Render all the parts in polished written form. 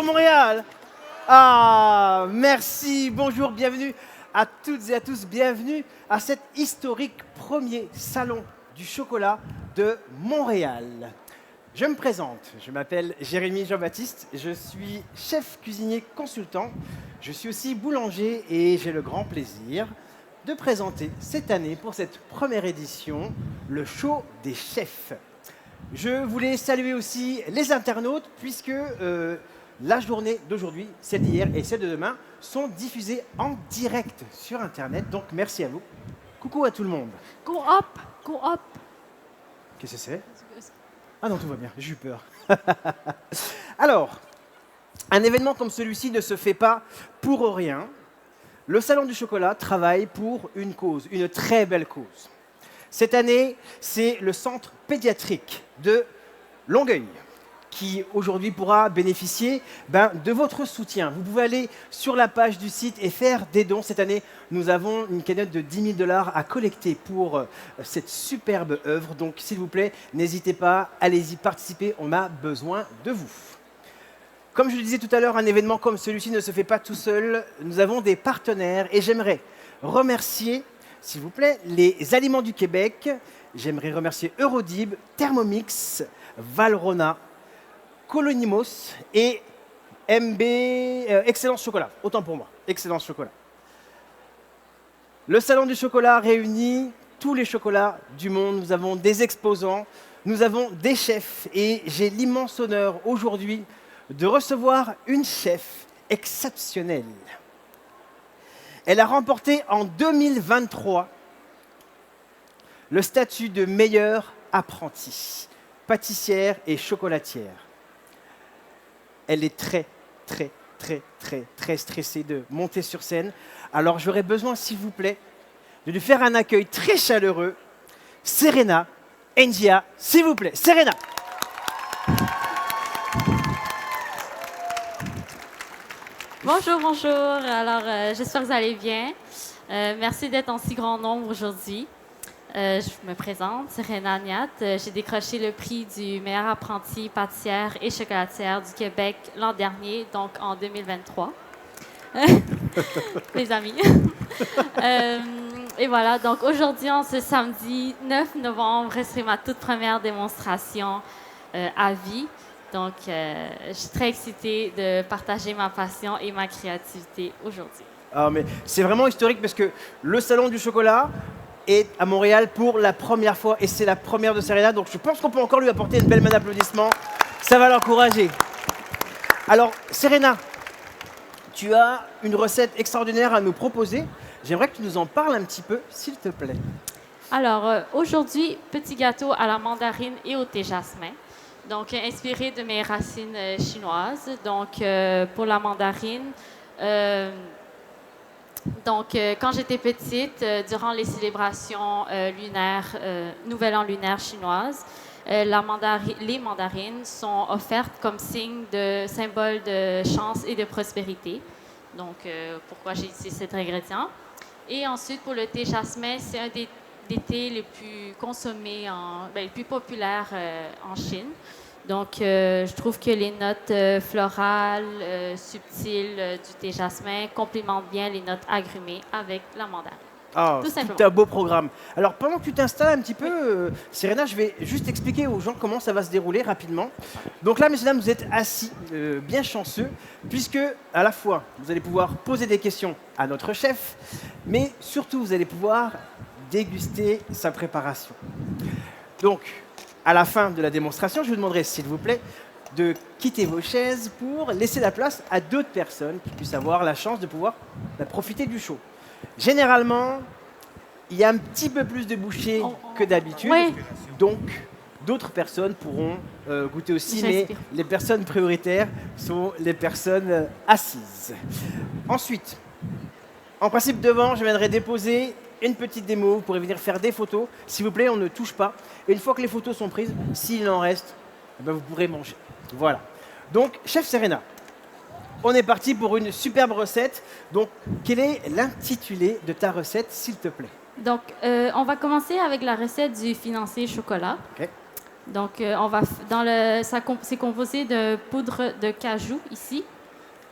Bonjour Montréal. Ah, merci, bonjour, bienvenue à toutes et à tous, bienvenue à cet historique premier salon du chocolat de Montréal. Je me présente, je m'appelle Jérémy Jean-Baptiste, je suis chef cuisinier consultant, je suis aussi boulanger et j'ai le grand plaisir de présenter cette année, pour cette première édition, le show des chefs. Je voulais saluer aussi les internautes puisque la journée d'aujourd'hui, celle d'hier et celle de demain sont diffusées en direct sur Internet. Donc merci à vous. Coucou à tout le monde. Go up, go up. Qu'est-ce que c'est? Ah non, tout va bien, j'ai eu peur. Alors, un événement comme celui-ci ne se fait pas pour rien. Le Salon du Chocolat travaille pour une cause, une très belle cause. Cette année, c'est le centre pédiatrique de Longueuil qui aujourd'hui pourra bénéficier de votre soutien. Vous pouvez aller sur la page du site et faire des dons. Cette année, nous avons une cagnotte de 10 000 $ à collecter pour cette superbe œuvre. Donc, s'il vous plaît, n'hésitez pas, allez-y participer, on a besoin de vous. Comme je le disais tout à l'heure, un événement comme celui-ci ne se fait pas tout seul. Nous avons des partenaires et j'aimerais remercier, s'il vous plaît, les Aliments du Québec. J'aimerais remercier Eurodib, Thermomix, Valrhona, Colonimos et MB Excellence Chocolat. Autant pour moi, Excellence Chocolat. Le Salon du Chocolat réunit tous les chocolats du monde. Nous avons des exposants, nous avons des chefs et j'ai l'immense honneur aujourd'hui de recevoir une chef exceptionnelle. Elle a remporté en 2023 le statut de meilleure apprentie, pâtissière et chocolatière. Elle est très stressée de monter sur scène. Alors j'aurais besoin, s'il vous plaît, de lui faire un accueil très chaleureux. Serena Ndia, s'il vous plaît. Serena. Bonjour, bonjour. Alors, j'espère que vous allez bien. Merci d'être en si grand nombre aujourd'hui. Je me présente, Serena Niat. J'ai décroché le prix du meilleur apprenti pâtissière et chocolatière du Québec l'an dernier, donc en 2023. Les amis. Et voilà, donc aujourd'hui, en ce samedi 9 novembre, c'est ma toute première démonstration à vie. Donc, je suis très excitée de partager ma passion et ma créativité aujourd'hui. Ah, mais c'est vraiment historique parce que le Salon du Chocolat est à Montréal pour la première fois et c'est la première de Serena. Donc, je pense qu'on peut encore lui apporter une belle main d'applaudissements. Ça va l'encourager. Alors, Serena, tu as une recette extraordinaire à nous proposer. J'aimerais que tu nous en parles un petit peu, s'il te plaît. Alors, aujourd'hui, petit gâteau à la mandarine et au thé jasmin. Donc, inspiré de mes racines chinoises. Donc, pour la mandarine, quand j'étais petite, durant les célébrations lunaires, Nouvel An lunaire chinoise, les mandarines sont offertes comme symbole de chance et de prospérité. Donc, pourquoi j'ai utilisé cet ingrédient. Et ensuite, pour le thé jasmin, c'est un des thés les plus consommés, les plus populaires en Chine. Donc, je trouve que les notes florales, subtiles du thé jasmin complémentent bien les notes agrumées avec la mandarine. Ah, tout un beau programme. Alors, pendant que tu t'installes un petit peu, Serena, je vais juste expliquer aux gens comment ça va se dérouler rapidement. Donc là, messieurs, dames, vous êtes assis, bien chanceux, puisque à la fois, vous allez pouvoir poser des questions à notre chef, mais surtout, vous allez pouvoir déguster sa préparation. Donc, à la fin de la démonstration, je vous demanderai, s'il vous plaît, de quitter vos chaises pour laisser la place à d'autres personnes qui puissent avoir la chance de pouvoir profiter du show. Généralement, il y a un petit peu plus de bouchées que d'habitude, oui. Donc d'autres personnes pourront goûter aussi, mais les personnes prioritaires sont les personnes assises. Ensuite, en principe, devant, je viendrai déposer une petite démo, vous pourrez venir faire des photos. S'il vous plaît, on ne touche pas. Et une fois que les photos sont prises, s'il en reste, vous pourrez manger. Voilà. Donc, chef Serena, on est parti pour une superbe recette. Donc, quel est l'intitulé de ta recette, s'il te plaît? Donc, on va commencer avec la recette du financier chocolat. Okay. Donc, c'est composé de poudre de cajou ici.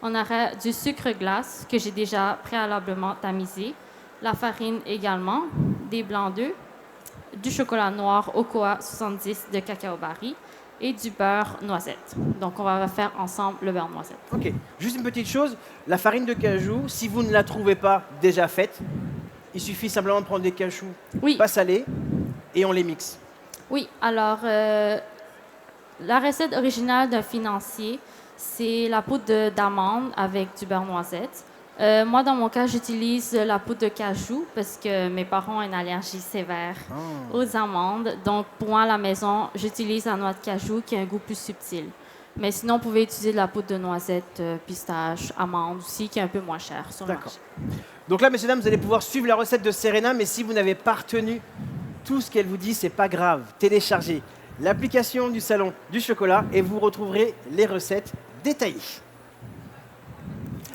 On aura du sucre glace que j'ai déjà préalablement tamisé, la farine également, des blancs d'œufs, du chocolat noir Ocoa 70 de cacao barry et du beurre noisette. Donc, on va faire ensemble le beurre noisette. Ok, juste une petite chose, la farine de cajou, si vous ne la trouvez pas déjà faite, il suffit simplement de prendre des cajous Oui. pas salés et on les mixe. Oui, alors, la recette originale d'un financier, c'est la poudre d'amande avec du beurre noisette. Moi, dans mon cas, j'utilise la poudre de cajou parce que mes parents ont une allergie sévère aux amandes. Donc, pour moi, à la maison, j'utilise la noix de cajou qui a un goût plus subtil. Mais sinon, vous pouvez utiliser de la poudre de noisette, pistache, amande aussi, qui est un peu moins chère sur le D'accord. marché. Donc là, messieurs, dames, vous allez pouvoir suivre la recette de Serena, mais si vous n'avez pas retenu tout ce qu'elle vous dit, c'est pas grave. Téléchargez l'application du Salon du Chocolat et vous retrouverez les recettes détaillées.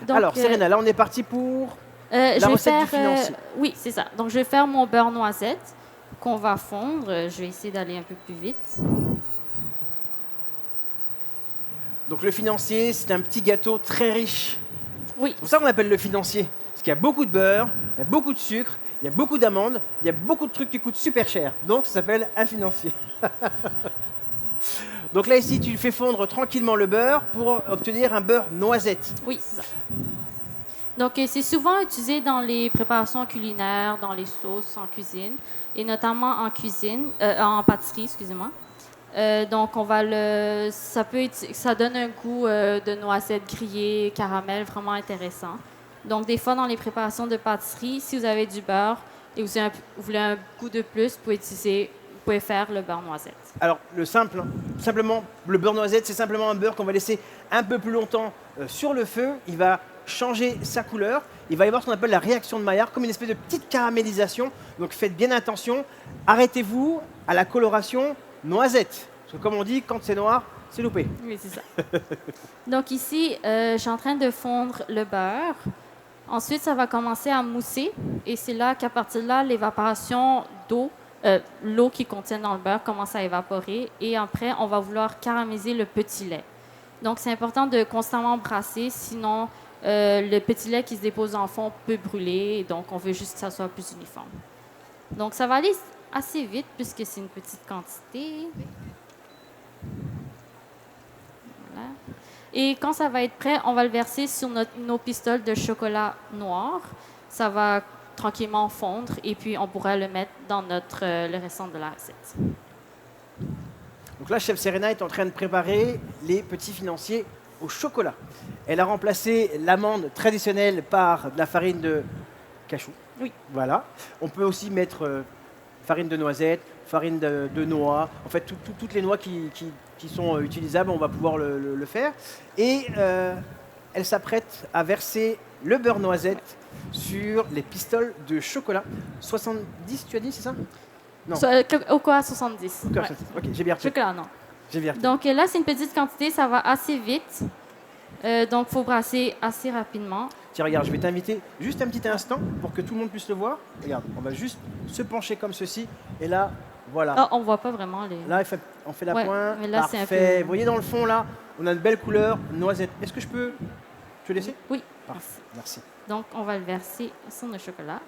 Donc, Alors, Serena, là, on est parti pour la je vais recette du faire, financier. oui, c'est ça. Donc, je vais faire mon beurre noisette qu'on va fondre. Je vais essayer d'aller un peu plus vite. Donc le financier, c'est un petit gâteau très riche. Oui, C'est pour ça qu'on l'appelle le financier. Parce qu'il y a beaucoup de beurre, il y a beaucoup de sucre, il y a beaucoup d'amandes, il y a beaucoup de trucs qui coûtent super cher. Donc ça s'appelle un financier. Donc là ici, tu fais fondre tranquillement le beurre pour obtenir un beurre noisette. oui, c'est ça. Donc, c'est souvent utilisé dans les préparations culinaires, dans les sauces en cuisine, et notamment en cuisine, en pâtisserie, excusez-moi. Donc, ça donne un goût de noisette grillée, caramel, vraiment intéressant. Donc, des fois, dans les préparations de pâtisserie, si vous avez du beurre et vous voulez un goût de plus, vous pouvez faire le beurre noisette. Alors simplement, le beurre noisette, c'est simplement un beurre qu'on va laisser un peu plus longtemps sur le feu. Il va changer sa couleur. Il va y avoir ce qu'on appelle la réaction de Maillard, comme une espèce de petite caramélisation. Donc faites bien attention. Arrêtez-vous à la coloration noisette. Parce que comme on dit, quand c'est noir, c'est loupé. Oui, c'est ça. Donc ici, je suis en train de fondre le beurre. Ensuite, ça va commencer à mousser. Et c'est là qu'à partir de là, l'évaporation d'eau, l'eau qui contient dans le beurre commence à évaporer. Et après, on va vouloir caraméliser le petit lait. Donc, c'est important de constamment brasser, sinon le petit lait qui se dépose dans le fond peut brûler. Et donc, on veut juste que ça soit plus uniforme. Donc, ça va aller assez vite puisque c'est une petite quantité. Voilà. Et quand ça va être prêt, on va le verser sur nos pistoles de chocolat noir. Ça va tranquillement fondre et puis on pourra le mettre dans le restant de la recette. Donc là, chef Serena est en train de préparer les petits financiers au chocolat. Elle a remplacé l'amande traditionnelle par de la farine de cachou. Oui. Voilà. On peut aussi mettre farine de noisette, farine de noix, en fait toutes les noix qui sont utilisables, on va pouvoir le faire. Et elle s'apprête à verser le beurre noisette sur les pistoles de chocolat. 70, tu as dit, c'est ça? Non. Au quoi 70. Ok, Ouais. ok, j'ai bien retenu. Chocolat, non. J'ai bien retenu. Donc là, c'est une petite quantité, ça va assez vite. Donc, il faut brasser assez rapidement. Tiens, regarde, je vais t'inviter juste un petit instant pour que tout le monde puisse le voir. Regarde, on va juste se pencher comme ceci. Et là, voilà. Ah, on voit pas vraiment les... Là, on fait la Ouais, pointe. mais là, c'est un Parfait. peu- Vous voyez dans le fond, là, on a une belle couleur, noisette. Est-ce que je peux te laisser? Oui. Parfait, merci. Donc, on va le verser sur le chocolat.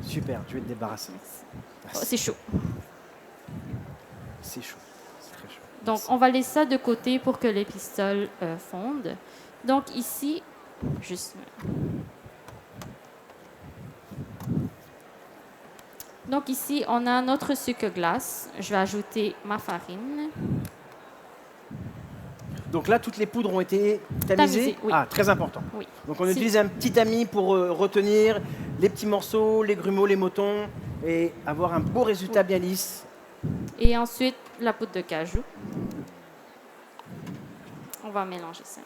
Super, tu vas te débarrasser. Merci. Merci. Oh, c'est chaud. C'est chaud, c'est très chaud. Donc, on va laisser ça de côté pour que les pistoles fondent. Donc, ici, juste... Donc, ici, on a notre sucre glace. Je vais ajouter ma farine. Donc là, toutes les poudres ont été tamisées. Tamisées, oui. Ah, très important. Oui. Donc on Si- utilise un petit tamis pour retenir les petits morceaux, les grumeaux, les motons et avoir un beau résultat bien lisse. Et ensuite, la poudre de cajou. On va mélanger ça.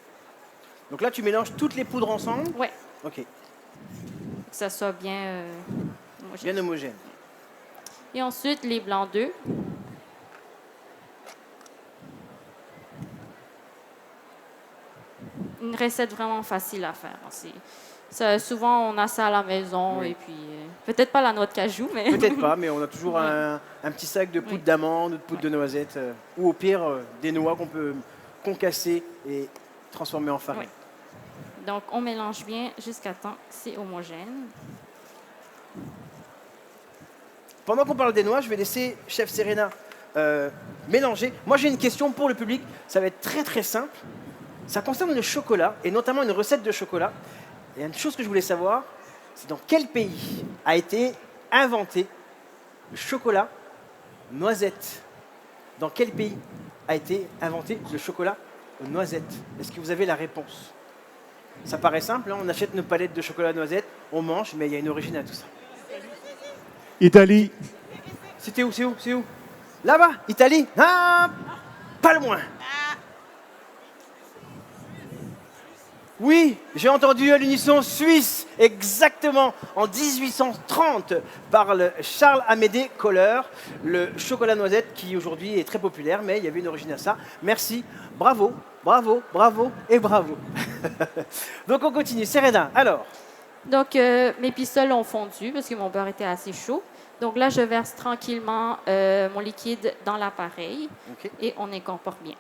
Donc là, tu mélanges toutes les poudres ensemble. Ouais, Ok, que ça soit bien homogène. bien homogène. Et ensuite, les blancs d'œufs. Une recette vraiment facile à faire. Souvent, on a ça à la maison Oui. et puis Peut-être pas la noix de cajou, mais... Peut-être pas, mais on a toujours Ouais. un petit sac de poudre d'amande ou de poudre de noisette, ou au pire, des noix qu'on peut concasser et transformer en farine. Oui. Donc, on mélange bien jusqu'à temps que c'est homogène. Pendant qu'on parle des noix, je vais laisser Chef Serena mélanger. Moi, j'ai une question pour le public. Ça va être très très simple. Ça concerne le chocolat, et notamment une recette de chocolat. Et une chose que je voulais savoir, c'est dans quel pays a été inventé le chocolat noisette? Dans quel pays a été inventé le chocolat aux noisettes? Est-ce que vous avez la réponse? Ça paraît simple, hein, on achète nos palettes de chocolat noisette, on mange, mais il y a une origine à tout ça. Italie. C'était où? C'est où? C'est où? Là-bas, Italie? Ah, pas loin. Oui, j'ai entendu à l'unisson Suisse, exactement, en 1830, par le Charles Amédée Kohler, le chocolat noisette qui aujourd'hui est très populaire, mais il y avait une origine à ça. Merci, bravo, bravo, bravo et bravo. Donc on continue. Serena, alors, Donc, mes pistoles ont fondu parce que mon beurre était assez chaud. Donc là, je verse tranquillement mon liquide dans l'appareil ok. et on incorpore bien.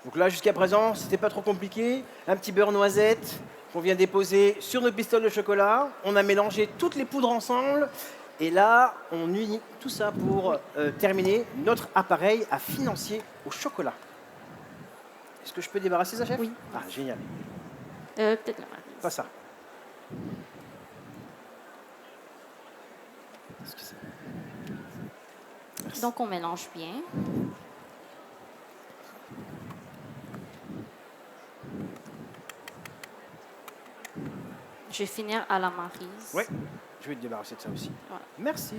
Donc là, jusqu'à présent, c'était pas trop compliqué. Un petit beurre noisette qu'on vient déposer sur nos pistoles de chocolat. On a mélangé toutes les poudres ensemble. Et là, on unit tout ça pour terminer notre appareil à financier au chocolat. Est-ce que je peux débarrasser ça, chef? Oui. Ah, génial. Peut-être la marise. Pas ça. Excusez-moi. Merci. Donc, on mélange bien. Je vais finir à la marise. Ouais, je vais te débarrasser de ça aussi. Voilà. Merci.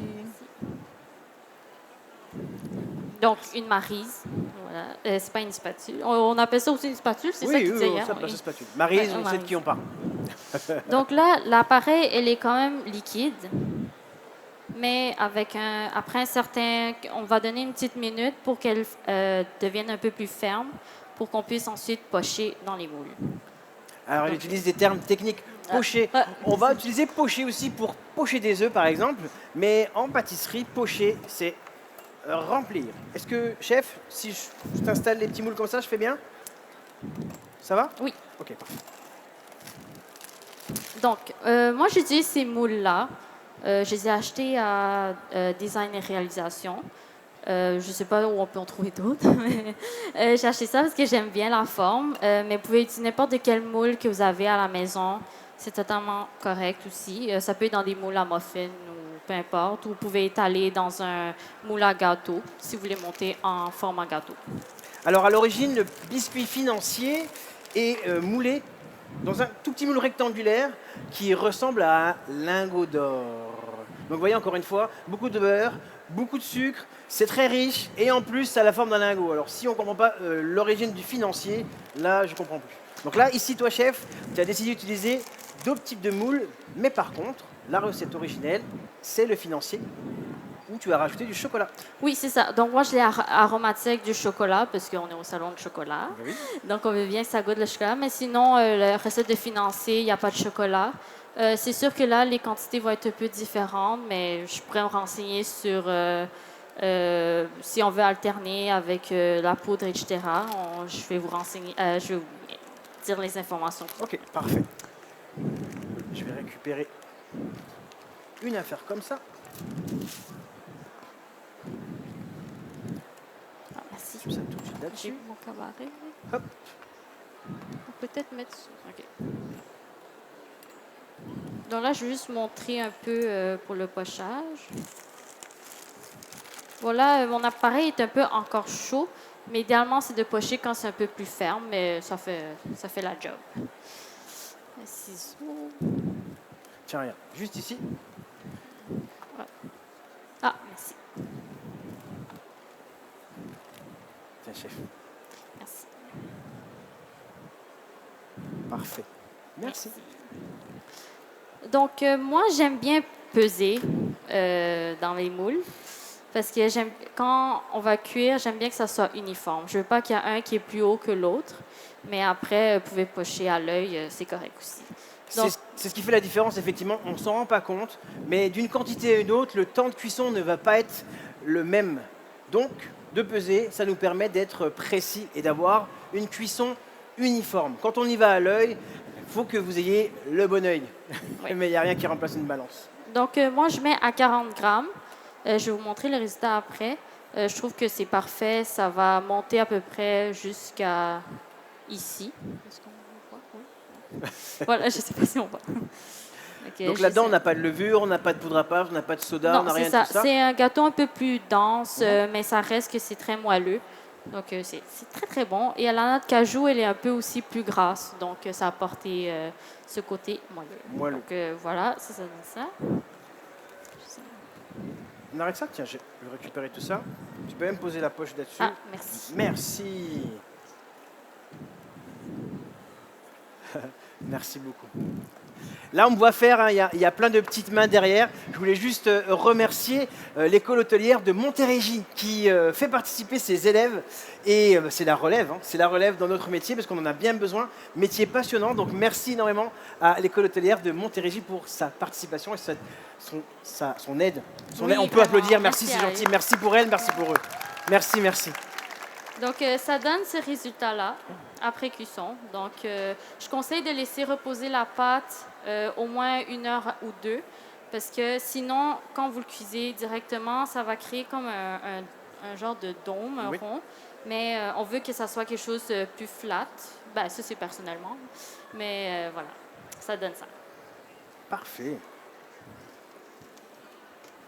Donc, une marise. Voilà. C'est pas une spatule. On appelle ça aussi une spatule, c'est ça Oui, qu'il disait oui, hier. ça Oui. passe spatule. Maryse, Ouais, on sait de qui on parle. Donc là, l'appareil, elle est quand même liquide. Mais après un certain... On va donner une petite minute pour qu'elle devienne un peu plus ferme pour qu'on puisse ensuite pocher dans les moules. Alors, elle utilise des termes techniques. Pocher. Ah. On va utiliser pocher aussi pour pocher des œufs, par exemple. Mais en pâtisserie, pocher, c'est remplir. Est-ce que, chef, si je t'installe les petits moules comme ça, je fais bien? Ça va? Oui. Ok, parfait. Donc, moi, j'utilise ces moules-là. Je les ai achetés à Design et Réalisation. Je ne sais pas où on peut en trouver d'autres. mais j'ai acheté ça parce que j'aime bien la forme. Mais vous pouvez utiliser n'importe quel moule que vous avez à la maison. C'est totalement correct aussi. Ça peut être dans des moules à muffins ou peu importe. Ou vous pouvez étaler dans un moule à gâteau si vous voulez monter en format gâteau. Alors, à l'origine, le biscuit financier est moulé dans un tout petit moule rectangulaire qui ressemble à un lingot d'or. Donc, vous voyez, encore une fois, beaucoup de beurre, beaucoup de sucre, c'est très riche, et en plus, ça a la forme d'un lingot. Alors, si on ne comprend pas l'origine du financier, là, je ne comprends plus. Donc là, ici, toi, chef, tu as décidé d'utiliser d'autres types de moules, mais par contre, la recette originelle, c'est le financier, où tu as rajouté du chocolat. Oui, c'est ça. Donc, moi, je l'ai aromatisé avec du chocolat parce qu'on est au salon de chocolat. Oui. Donc, on veut bien que ça goûte le chocolat. Mais sinon, la recette de financier, il n'y a pas de chocolat. C'est sûr que là, les quantités vont être un peu différentes, mais je pourrais me renseigner sur si on veut alterner avec la poudre, etc. Je vais vous renseigner, je vais vous dire les informations. Ok, parfait. Je vais récupérer une affaire comme ça. Ah, merci. Je mets ça tout de suite J'ai là-dessus. mon cabaret. Hop. On peut peut-être mettre ça. OK. Donc là, je vais juste montrer un peu pour le pochage. Voilà, mon appareil est un peu encore chaud, mais idéalement, c'est de pocher quand c'est un peu plus ferme, mais ça fait la job. Un ciseau. Tiens, regarde, juste ici. Ah, merci. Tiens, chef. Merci. Parfait. Merci. Donc, moi, j'aime bien peser dans les moules. Parce que quand on va cuire, j'aime bien que ça soit uniforme. Je veux pas qu'il y ait un qui est plus haut que l'autre. Mais après, vous pouvez pocher à l'œil, c'est correct aussi. Donc, C'est ce qui fait la différence, effectivement, on ne s'en rend pas compte, mais d'une quantité à une autre, le temps de cuisson ne va pas être le même. Donc, de peser, ça nous permet d'être précis et d'avoir une cuisson uniforme. Quand on y va à l'œil, il faut que vous ayez le bon œil. Oui. Mais il n'y a rien qui remplace une balance. Donc, moi, je mets à 40 grammes. Je vais vous montrer le résultat après. Je trouve que c'est parfait. Ça va monter à peu près jusqu'à ici. Est-ce qu'on voit? Oui. Voilà, je ne sais pas si on voit. Donc là-dedans, on n'a pas de levure, on n'a pas de poudre à pâte, on n'a pas de soda, on n'a Non, c'est rien de ça. tout ça. C'est un gâteau un peu plus dense, mais ça reste que c'est très moelleux. Donc, c'est très, très bon. Et la noix de cajou, elle est un peu aussi plus grasse. Donc, ça a apporté ce côté moelleux. Moelleux. Donc, voilà, ça donne ça. On arrête ça? Tiens, je vais récupérer tout ça. Tu peux même poser la poche là-dessus. Ah, merci. Merci. Merci beaucoup. Là, on me voit faire, hein, il y a plein de petites mains derrière. Je voulais juste remercier l'école hôtelière de Montérégie qui fait participer ses élèves. Et c'est la relève, hein, c'est la relève dans notre métier parce qu'on en a bien besoin. Métier passionnant, donc merci énormément à l'école hôtelière de Montérégie pour sa participation et son aide. Oui, On peut vraiment. applaudir, merci, Merci c'est à gentil. eux. Merci pour elle, merci pour eux. Merci, merci. Donc, ça donne ce résultat-là après cuisson. Donc, je conseille de laisser reposer la pâte au moins 1 heure ou 2 parce que sinon, quand vous le cuisez directement, ça va créer comme un genre de dôme, un Oui. rond. Mais on veut que ça soit quelque chose de plus flat. Ben, ça, c'est personnellement. Mais voilà, ça donne ça. Parfait.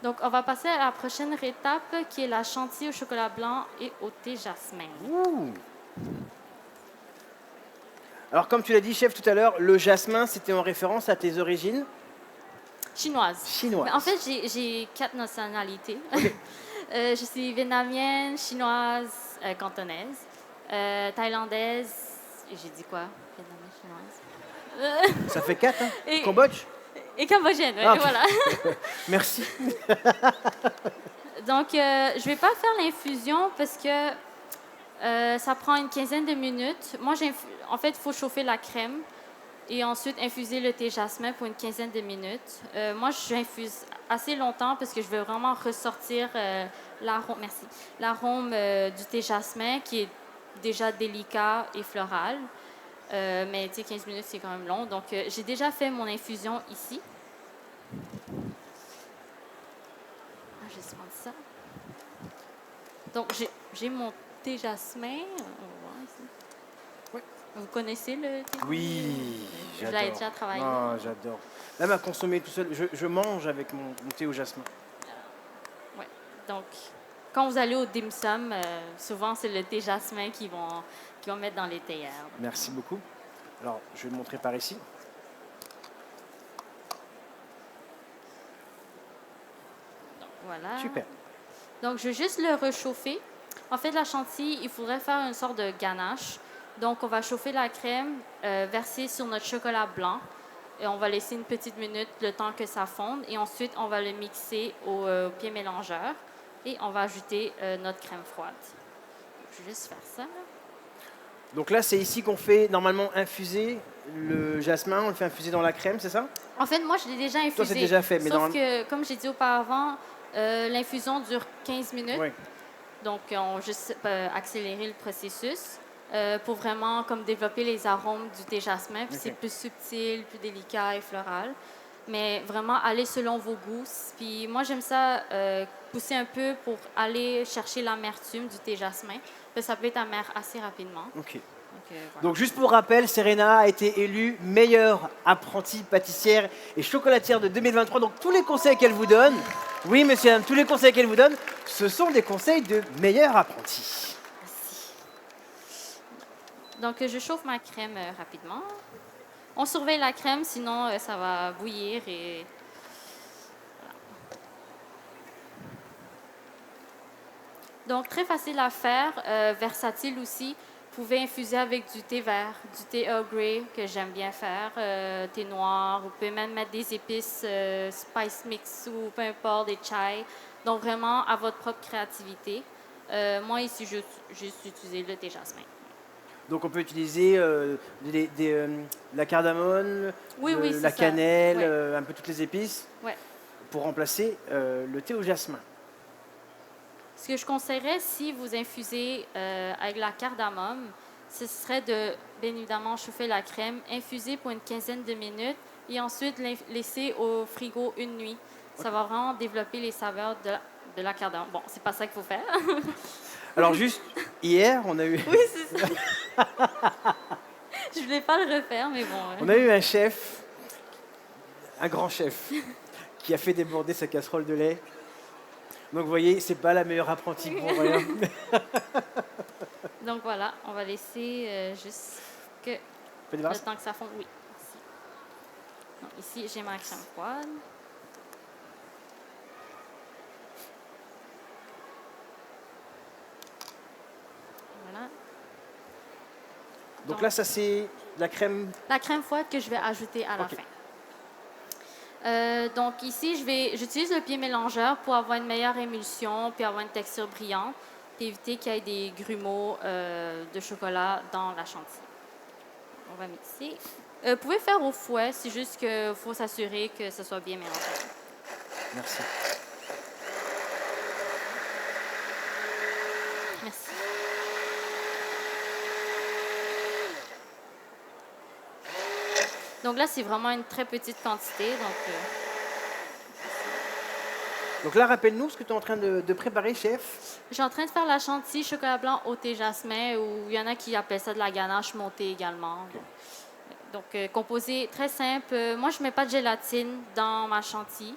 Donc, on va passer à la prochaine étape qui est la chantilly au chocolat blanc et au thé jasmin. Ouh. Alors, comme tu l'as dit, chef, tout à l'heure, le jasmin, c'était en référence à tes origines Chinoise. chinoises. Mais en fait, j'ai 4 nationalités. Je suis vietnamienne, chinoise, cantonaise, thaïlandaise. J'ai dit quoi? Vietnamienne, chinoise. Ça fait 4, hein? Et- Cambodge? Et cambodgienne, oui, Ah, ok. voilà. Merci. Donc, je ne vais pas faire l'infusion parce que ça prend une quinzaine de minutes. Moi, en fait, il faut chauffer la crème et ensuite infuser le thé jasmin pour une quinzaine de minutes. Moi, j'infuse assez longtemps parce que je veux vraiment ressortir l'arôme, merci, l'arôme du thé jasmin qui est déjà délicat et floral. Mais tu sais, 15 minutes, c'est quand même long. Donc, j'ai déjà fait mon infusion ici. Je vais prendre ça. Donc, j'ai mon thé jasmin. On va voir ici. Oui. Vous connaissez le thé? Oui, Je j'adore. l'avais déjà travaillé. Ah, j'adore. Même à consommer tout seul, je mange avec mon thé au jasmin. Ouais. Donc, quand vous allez au dim sum, souvent, c'est le thé jasmin qu'ils vont mettre dans les théières. Merci beaucoup. Alors, je vais le montrer par ici. Donc, voilà. Super. Donc, je vais juste le réchauffer. En fait, la chantilly, il faudrait faire une sorte de ganache. Donc, on va chauffer la crème, verser sur notre chocolat blanc. Et on va laisser une petite minute le temps que ça fonde. Et ensuite, on va le mixer au pied mélangeur. Et on va ajouter notre crème froide. Je vais juste faire ça. Là. Donc là, c'est ici qu'on fait normalement infuser le jasmin, on le fait infuser dans la crème, c'est ça? En fait, moi, je l'ai déjà infusé. Toi, c'est déjà fait, mais Sauf normalement- que, comme j'ai dit auparavant, l'infusion dure 15 minutes. Oui. Donc, on va juste accélérer le processus pour vraiment comme développer les arômes du thé jasmin. Puis Ok. c'est plus subtil, plus délicat et floral. Mais vraiment, aller selon vos goûts. Puis moi, j'aime ça pousser un peu pour aller chercher l'amertume du thé jasmin. Puis ça peut être amer assez rapidement. Ok. Donc, voilà. Donc juste pour rappel, Serena a été élue meilleure apprentie pâtissière et chocolatière de 2023. Donc tous les conseils qu'elle vous donne, oui monsieur, madame, tous les conseils qu'elle vous donne, ce sont des conseils de meilleure apprentie. Merci. Donc, je chauffe ma crème rapidement. On surveille la crème, sinon ça va bouillir et... Voilà. Donc, très facile à faire, versatile aussi. Vous pouvez infuser avec du thé vert, du thé Earl Grey que j'aime bien faire, thé noir. Vous pouvez même mettre des épices, spice mix ou peu importe, des chai. Donc, vraiment à votre propre créativité. Moi, ici, j'ai juste utilisé le thé jasmin. Donc on peut utiliser la cardamone, Oui, oui, c'est la ça. cannelle, Ouais. un peu toutes les épices Ouais. pour remplacer le thé au jasmin. Ce que je conseillerais, si vous infusez avec la cardamome, ce serait de, bien évidemment, chauffer la crème, infuser pour une quinzaine de minutes et ensuite laisser au frigo une nuit. Ça va vraiment développer les saveurs de la cardamome. Bon, c'est pas ça qu'il faut faire. Alors juste hier, on a eu, Oui, c'est ça. Je voulais pas le refaire, mais bon. on a eu un chef, un grand chef, qui a fait déborder sa casserole de lait. Donc vous voyez, c'est pas la meilleure apprentie pour rien. Donc voilà, on va laisser juste que Fais des le masses. temps que ça fonde. Oui, ici. Donc, ici, j'ai ma crème froide. Voilà. Donc là, ça c'est de la crème. La crème froide que je vais ajouter à la Ok. fin. Donc ici, j'utilise le pied mélangeur pour avoir une meilleure émulsion puis avoir une texture brillante puis éviter qu'il y ait des grumeaux de chocolat dans la chantilly. On va mixer. Vous pouvez faire au fouet, c'est juste qu'il faut s'assurer que ce soit bien mélangé. Merci. Merci. Donc là, c'est vraiment une très petite quantité. Donc là, rappelle-nous ce que tu es en train de préparer, chef. Je suis en train de faire la chantilly chocolat blanc au thé jasmin, ou il y en a qui appellent ça de la ganache montée également. Donc, composé très simple. Moi, je ne mets pas de gélatine dans ma chantilly.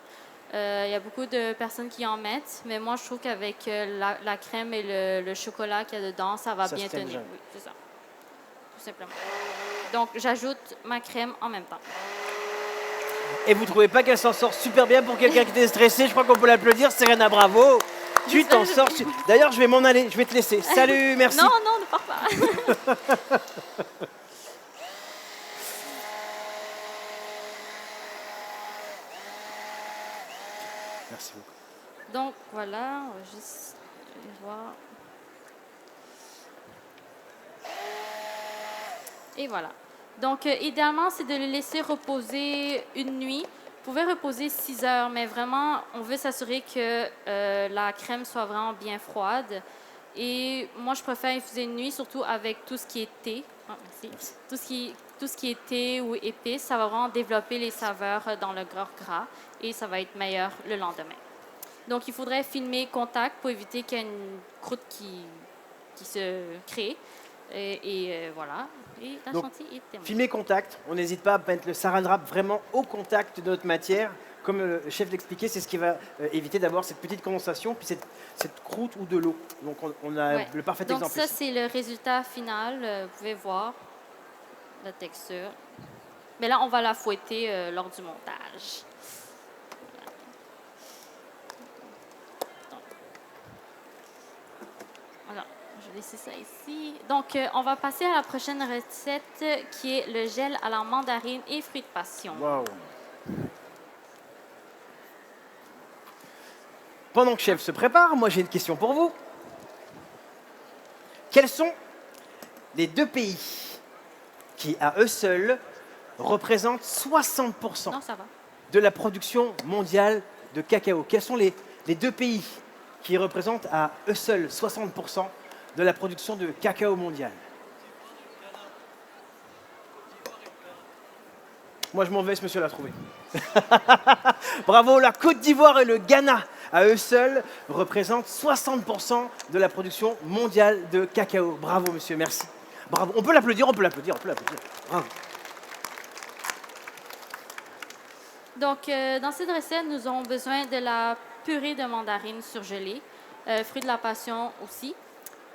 Il y a beaucoup de personnes qui en mettent, mais moi, je trouve qu'avec la crème et le chocolat qu'il y a dedans, ça va Ça bien se tient tenir. déjà. Oui, c'est ça. Tout simplement. Donc, j'ajoute ma crème en même temps. Et vous trouvez pas qu'elle s'en sort super bien pour quelqu'un qui était stressé? Je crois qu'on peut l'applaudir. Serena, bravo. Tu t'en sors. D'ailleurs, je vais m'en aller. Je vais te laisser. Salut, merci. Non, non, ne pars pas. Merci beaucoup. Donc, voilà, on va juste voir. Et voilà. Donc, idéalement, c'est de le laisser reposer une nuit. Vous pouvez reposer 6 heures, mais vraiment, on veut s'assurer que la crème soit vraiment bien froide. Et moi, je préfère infuser une nuit, surtout avec tout ce qui est thé. Ah, merci. Tout ce qui est thé ou épices, ça va vraiment développer les saveurs dans le beurre gras et ça va être meilleur le lendemain. Donc, il faudrait filmer contact pour éviter qu'il y ait une croûte qui se crée. Voilà. Et la Donc, chantilly est terminée. Filmer contact. On n'hésite pas à mettre le saran wrap vraiment au contact de notre matière. Comme le chef l'expliquait, c'est ce qui va éviter d'avoir cette petite condensation, puis cette croûte ou de l'eau. Donc, on a Ouais. le parfait Donc, exemple ça, ici. c'est le résultat final. Vous pouvez voir la texture. Mais là, on va la fouetter lors du montage. Voilà, je vais laisser ça ici. Donc, on va passer à la prochaine recette qui est le gel à la mandarine et fruits de passion. Waouh. Pendant que chef se prépare, moi j'ai une question pour vous. Quels sont les 2 pays qui, à eux seuls, représentent 60% Non, ça va. de la production mondiale de cacao? Quels sont les 2 pays qui représentent à eux seuls 60% de la production de cacao mondial? Moi je m'en vais, ce monsieur l'a trouvé. Bravo, la Côte d'Ivoire et le Ghana, à eux seuls, représentent 60% de la production mondiale de cacao. Bravo monsieur, merci. Bravo, on peut l'applaudir, on peut l'applaudir, on peut l'applaudir. Bravo. Donc, dans cette recette, nous aurons besoin de la purée de mandarine surgelée, fruits de la passion aussi,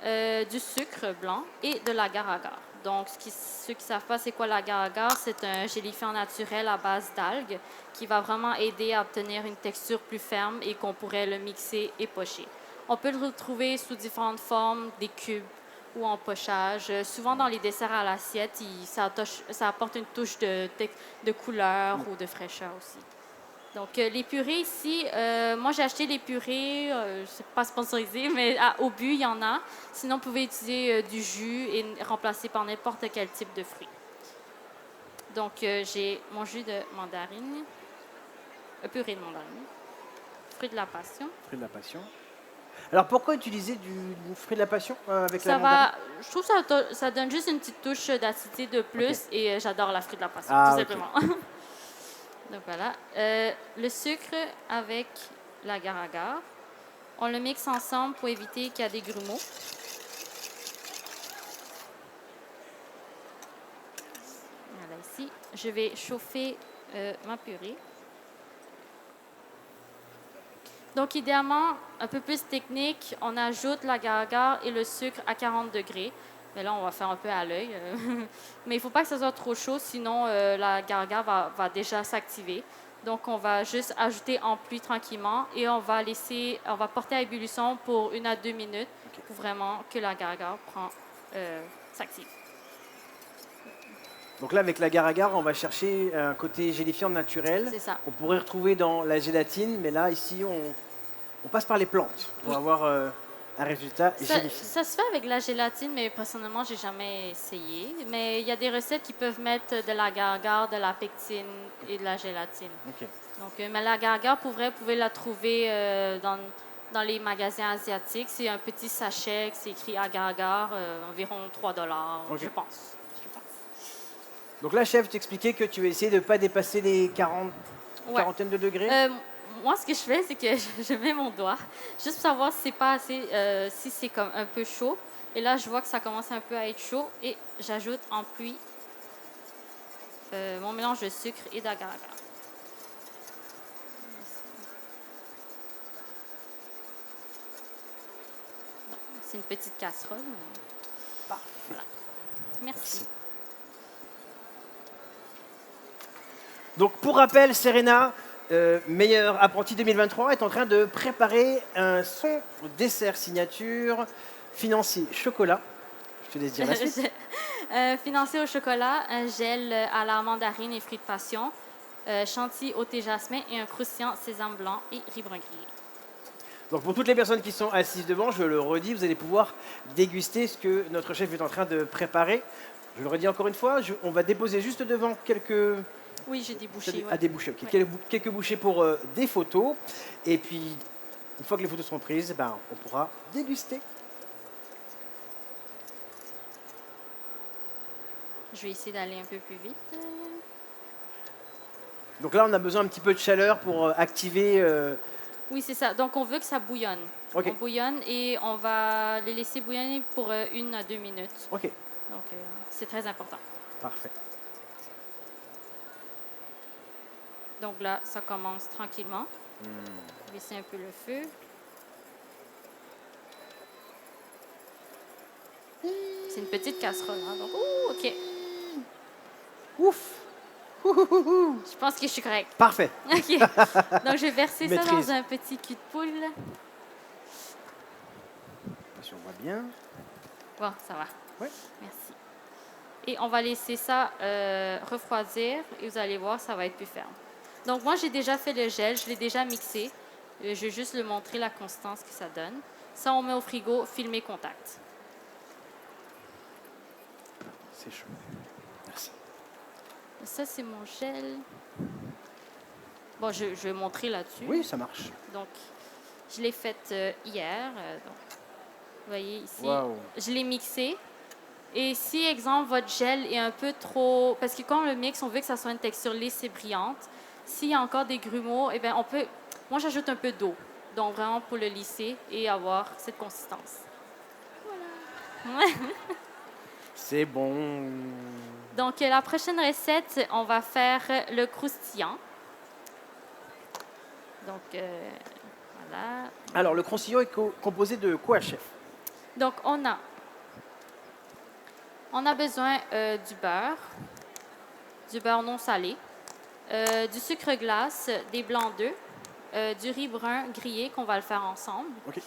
du sucre blanc et de l'agar-agar. Donc, ceux qui ne savent pas c'est quoi l'agar-agar, c'est un gélifiant naturel à base d'algues qui va vraiment aider à obtenir une texture plus ferme et qu'on pourrait le mixer et pocher. On peut le retrouver sous différentes formes, des cubes ou en pochage. Souvent, dans les desserts à l'assiette, ça apporte une touche de couleur ou de fraîcheur aussi. Donc, les purées ici, moi j'ai acheté les purées, c'est pas sponsorisé, mais au but, il y en a. Sinon, vous pouvez utiliser du jus et remplacer par n'importe quel type de fruit. Donc, j'ai mon jus de mandarine, purée de mandarine, fruit de la passion. Fruit de la passion. Alors pourquoi utiliser du fruit de la passion avec la Ça mandarine? va, je trouve que ça donne juste une petite touche d'acidité de plus Ok. et j'adore la fruit de la passion, Ah, tout ok. simplement. Donc voilà. Le sucre avec l'agar-agar. On le mixe ensemble pour éviter qu'il y ait des grumeaux. Voilà, ici, je vais chauffer ma purée. Donc, idéalement, un peu plus technique, on ajoute l'agar-agar et le sucre à 40 degrés. Mais là, on va faire un peu à l'œil. Mais il ne faut pas que ça soit trop chaud, sinon l'agar-agar va déjà s'activer. Donc, on va juste ajouter en pluie tranquillement et on va porter à ébullition pour 1 à 2 minutes pour vraiment que l'agar-agar s'active. Donc là, avec l'agar-agar, on va chercher un côté gélifiant naturel. C'est ça. On pourrait retrouver dans la gélatine, mais là, ici, on passe par les plantes pour Oui. avoir un résultat gélifiant. Ça se fait avec la gélatine, mais personnellement, j'ai jamais essayé. Mais il y a des recettes qui peuvent mettre de l'agar-agar, de la pectine et de la gélatine. Ok. Donc, mais l'agar-agar, pour vrai, vous pouvez la trouver dans les magasins asiatiques. C'est un petit sachet, c'est écrit agar-agar, environ 3 $, Ok. je pense. Donc là, chef, tu expliquais que tu essayais de ne pas dépasser les Ouais. quarantaines de degrés. Moi, ce que je fais, c'est que je mets mon doigt, juste pour savoir si c'est pas assez, si c'est comme un peu chaud. Et là, je vois que ça commence un peu à être chaud et j'ajoute en pluie mon mélange de sucre et d'agar-agar. C'est une petite casserole. Voilà. Merci. Donc pour rappel, Serena, meilleure apprentie 2023, est en train de préparer son dessert signature financier chocolat. Je te laisse dire la suite. Financé au chocolat, un gel à la mandarine et fruits de passion, chantilly au thé jasmin et un croustillant sésame blanc et riz brun grillé. Donc pour toutes les personnes qui sont assises devant, je le redis, vous allez pouvoir déguster ce que notre chef est en train de préparer. Je le redis encore une fois, on va déposer juste devant quelques... Oui, j'ai des bouchées. À des bouchées, ok. Ouais. Quelques bouchées pour des photos. Et puis, une fois que les photos seront prises, ben, on pourra déguster. Je vais essayer d'aller un peu plus vite. Donc là, on a besoin un petit peu de chaleur pour activer... Oui, c'est ça. Donc, on veut que ça bouillonne. Ok. On bouillonne et on va les laisser bouillonner pour 1 à 2 minutes. Ok, Donc, c'est très important. parfait. Donc là, ça commence tranquillement. Je vais baisser un peu le feu. C'est une petite casserole. Hein, donc, OK. Ouf. Je pense que je suis correcte. Parfait. OK. Donc, je vais verser ça Maîtrise. dans un petit cul de poule. Si on voit bien. Bon, ça va. Ouais. Merci. Et on va laisser ça refroidir et vous allez voir, ça va être plus ferme. Donc, moi, j'ai déjà fait le gel, je l'ai déjà mixé. Je vais juste le montrer la constance que ça donne. Ça, on met au frigo, filmer contact. C'est chaud. Merci. Ça, c'est mon gel. Bon, je vais montrer là-dessus. Oui, ça marche. Donc, je l'ai faite hier. Donc, vous voyez ici, Waouh. je l'ai mixé. Et si, exemple, votre gel est un peu trop... Parce que quand on le mixe, on veut que ça soit une texture lisse et brillante. S'il y a encore des grumeaux, eh bien, on peut... Moi, j'ajoute un peu d'eau. Donc, vraiment pour le lisser et avoir cette consistance. Voilà. C'est bon. Donc, la prochaine recette, on va faire le croustillant. Donc, voilà. Alors, le croustillon est composé de quoi, chef? Donc, on a besoin du beurre non salé, du sucre glace, des blancs d'œufs, du riz brun grillé qu'on va le faire ensemble, Ok.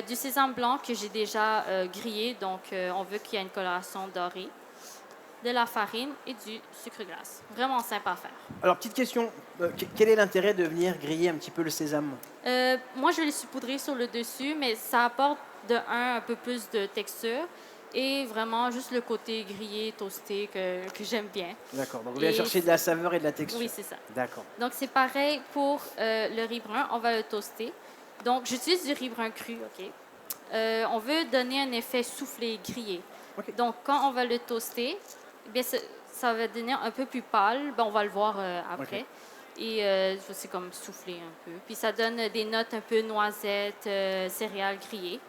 du sésame blanc que j'ai déjà grillé, donc on veut qu'il y ait une coloration dorée, de la farine et du sucre glace. Vraiment simple à faire. Alors, petite question, quel est l'intérêt de venir griller un petit peu le sésame? Moi, je l'ai saupoudré sur le dessus, mais ça apporte un peu plus de texture et vraiment juste le côté grillé, toasté que j'aime bien. D'accord, donc vous allez Et chercher de la saveur et de la texture. Oui, c'est ça. D'accord. Donc, c'est pareil pour le riz brun. On va le toaster. Donc, j'utilise du riz brun cru, OK? On veut donner un effet soufflé, grillé. OK. Donc, quand on va le toaster, eh bien, ça va devenir un peu plus pâle. Ben, on va le voir après. OK. Et c'est comme souffler un peu. Puis, ça donne des notes un peu noisettes, céréales grillées.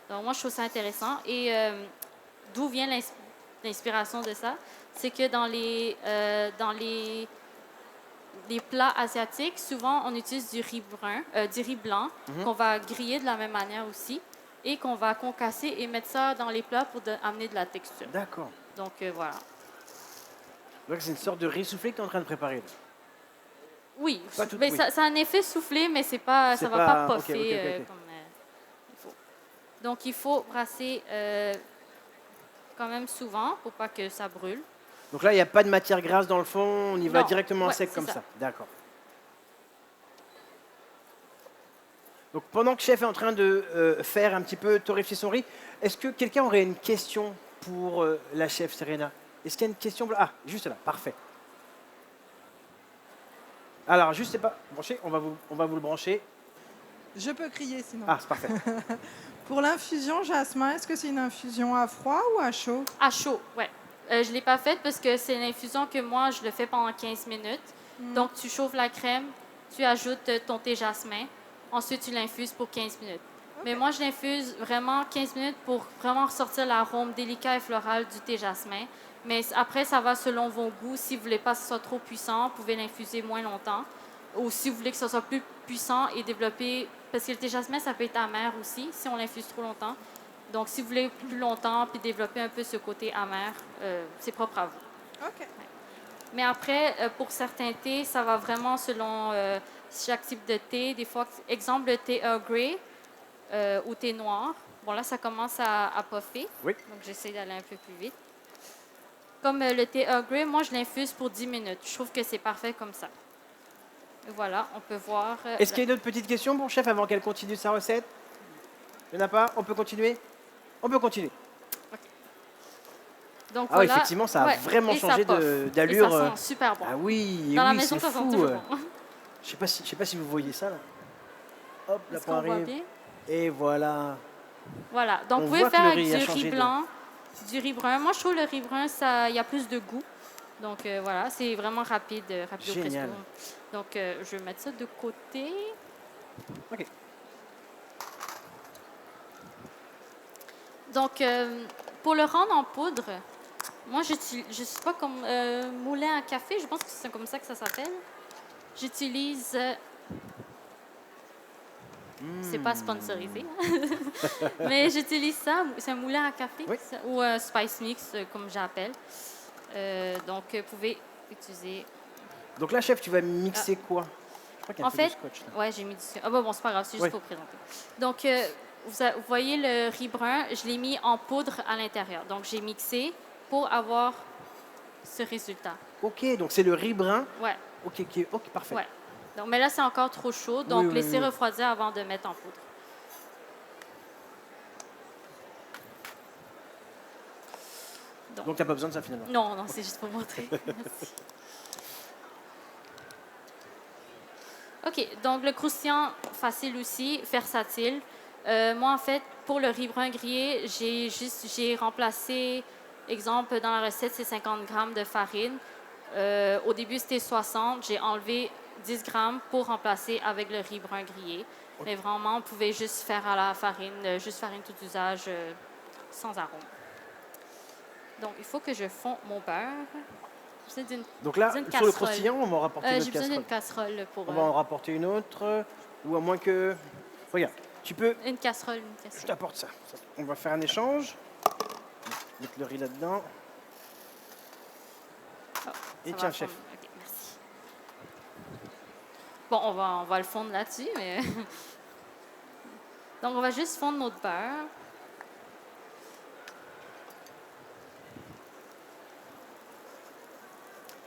Donc, moi, je trouve ça intéressant. Et d'où vient l'inspiration de ça? C'est que dans les plats asiatiques, souvent, on utilise du riz brun, du riz blanc, qu'on va griller de la même manière aussi, et qu'on va concasser et mettre ça dans les plats pour amener de la texture. D'accord. Donc, voilà. Donc, c'est une sorte de riz soufflé que tu es en train de préparer. Là. Oui, Pas tout- mais oui. ça a un effet soufflé, mais ça va pas ok, puffer ok. comme il faut. Donc, il faut brasser quand même souvent pour pas que ça brûle. Donc là, il n'y a pas de matière grasse dans le fond, on y va Non. directement Ouais, sec c'est comme ça. ça. D'accord. Donc pendant que chef est en train de faire un petit peu torréfier son riz, est-ce que quelqu'un aurait une question pour la chef Serena? Est-ce qu'il y a une question? Ah, juste là, parfait. Alors, juste, c'est pas branché, on va vous le brancher. Je peux crier sinon. Ah, c'est parfait. Pour l'infusion jasmin, est-ce que c'est une infusion à froid ou à chaud? À chaud, ouais. Je ne l'ai pas faite parce que c'est une infusion que moi, je le fais pendant 15 minutes. Donc, tu chauffes la crème, tu ajoutes ton thé jasmin. Ensuite, tu l'infuses pour 15 minutes. Mais moi, je l'infuse vraiment 15 minutes pour vraiment ressortir l'arôme délicat et floral du thé jasmin. Mais après, ça va selon vos goûts. Si vous ne voulez pas que ce soit trop puissant, vous pouvez l'infuser moins longtemps. Ou si vous voulez que ce soit plus puissant et développer... Parce que le thé jasmin, ça peut être amer aussi si on l'infuse trop longtemps. Donc, si vous voulez plus longtemps puis développer un peu ce côté amer, c'est propre à vous. OK. Mais après, pour certains thés, ça va vraiment selon chaque type de thé. Des fois, exemple, le thé Earl Grey ou thé noir. Bon, là, ça commence à puffer. Oui. Donc, j'essaie d'aller un peu plus vite. Comme le thé Earl Grey, moi, je l'infuse pour 10 minutes. Je trouve que c'est parfait comme ça. Et voilà, on peut voir. Est-ce qu'il y a une autre petite question pour chef avant qu'elle continue sa recette? Il n'y en a pas? On peut continuer? On peut continuer. Donc, Ah oui, voilà. effectivement, ça a Ouais, vraiment et ça changé puff. d'allure. Et ça sent super bon. Ah oui, Dans la oui, maison, c'est ça sent fou. toujours bon. Je sais pas si vous voyez ça là. Hop, la Est-ce pointe qu'on voit arrive. bien? Et voilà. Voilà. Donc, On vous pouvez voit que faire le avec riz a du changé riz de- blanc, du riz brun. Moi, je trouve le riz brun, il y a plus de goût. Donc, voilà, c'est vraiment rapide au presto. Génial. Donc, je vais mettre ça de côté. Ok. Donc, pour le rendre en poudre, moi, je sais pas comme moulin à café, je pense que c'est comme ça que ça s'appelle. J'utilise... C'est pas sponsorisé, mais j'utilise ça. C'est un moulin à café Oui. ou un spice mix, comme j'appelle. Donc, vous pouvez utiliser... Donc là, chef, tu vas mixer quoi? Je crois qu'il y a En un peu de fait, scotch là. ouais, j'ai mis du... Ah bon, c'est pas grave, c'est juste Oui. pour présenter. Donc, vous voyez le riz brun, je l'ai mis en poudre à l'intérieur. Donc, j'ai mixé pour avoir ce résultat. Ok, donc c'est le riz brun. Ouais, Ok, parfait. ouais. Donc, mais là, c'est encore trop chaud, donc oui, laissez oui. refroidir avant de mettre en poudre. Donc t'as pas besoin de ça finalement. Non, non, c'est juste pour montrer. Merci. OK, donc le croustillant, facile aussi, versatile. Moi, en fait, pour le riz brun grillé, j'ai remplacé, exemple, dans la recette, c'est 50 grammes de farine. Au début, c'était 60. J'ai enlevé 10 grammes pour remplacer avec le riz brun grillé. Mais vraiment, on pouvait juste faire à la farine, juste farine tout usage, sans arôme. Donc, il faut que je fonde mon beurre. J'ai besoin Donc là, d'une sur le casserole. croustillant, on va en rapporter une J'ai autre besoin casserole. d'une casserole pour... On va en rapporter une autre. Ou à moins que... Regarde, tu peux... Une casserole, Je t'apporte ça. On va faire un échange. Mettre le riz là-dedans. Oh, Et ça tiens, va chef. fondre. OK, merci. Bon, on va le fondre là-dessus, mais... Donc, on va juste fondre notre beurre.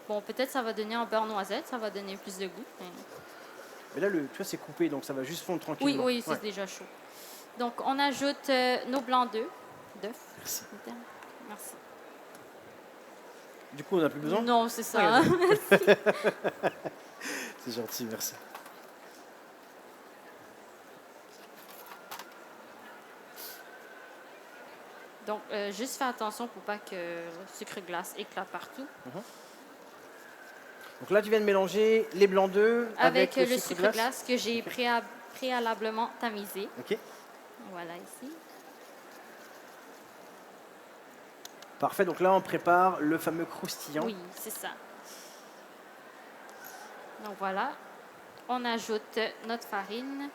Bon, peut-être ça va donner un beurre noisette, ça va donner plus de goût. Mais là, tu vois, c'est coupé, donc ça va juste fondre Oui, tranquillement. oui, c'est Ouais. déjà chaud. Donc, on ajoute nos blancs d'œufs. Merci. Merci. Du coup, on n'a plus besoin? Non, c'est ça. C'est gentil, merci. Donc, juste fais attention pour pas que le sucre glace éclate partout. Donc là, tu viens de mélanger les blancs d'œufs avec Avec le sucre glace que j'ai préalablement tamisé. Ok, Voilà, ici. parfait. Donc là, on prépare le fameux croustillant. Oui, c'est ça. Donc, voilà. On ajoute notre farine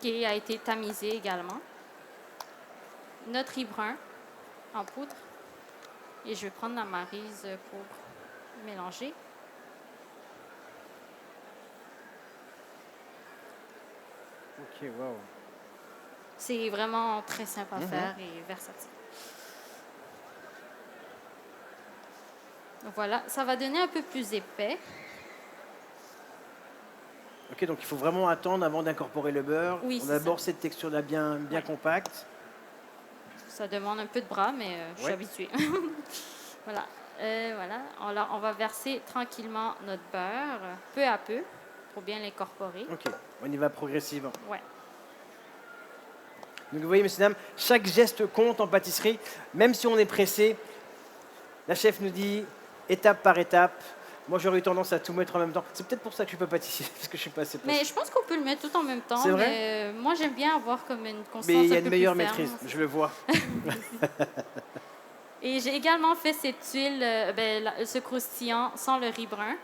qui a été tamisée également. Notre riz brun en poudre. Et je vais prendre la maryse pour mélanger. Ok, waouh. C'est vraiment très simple à faire et versatile. Donc voilà, ça va donner un peu plus épais. Ok, donc il faut vraiment attendre avant d'incorporer le beurre. Oui, On c'est a d'abord ça. cette texture-là bien Ouais. compacte. Ça demande un peu de bras, mais je suis Ouais. habituée. Voilà. Voilà. Alors, on va verser tranquillement notre beurre, peu à peu, pour bien l'incorporer. Ok, on y va progressivement. Ouais. Donc vous voyez, messieurs, dames, chaque geste compte en pâtisserie. Même si on est pressé, la chef nous dit étape par étape. Moi, j'aurais eu tendance à tout mettre en même temps. C'est peut-être pour ça que je ne suis pas pâtissier, parce que je suis pas assez pressé. Mais je pense qu'on peut le mettre tout en même temps. C'est vrai? Mais moi, j'aime bien avoir comme une constance Mais il y un a peu une meilleure plus ferme. maîtrise, je le vois. Et j'ai également fait cette tuile, ce croustillant sans le riz brun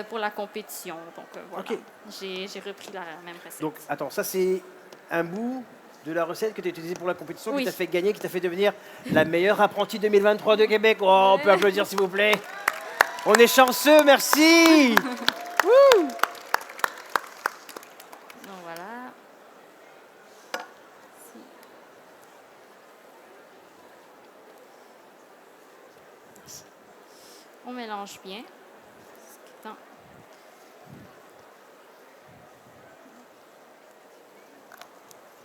pour la compétition. Donc voilà, Ok. j'ai repris la même recette. Donc, attends, ça c'est un bout de la recette que tu as utilisée pour la compétition, Oui. qui t'a fait gagner, qui t'a fait devenir la meilleure apprentie 2023 de Québec. Oh, on peut applaudir s'il vous plaît. On est chanceux, merci. Wouh. Donc voilà. Ici. On mélange bien. Attends.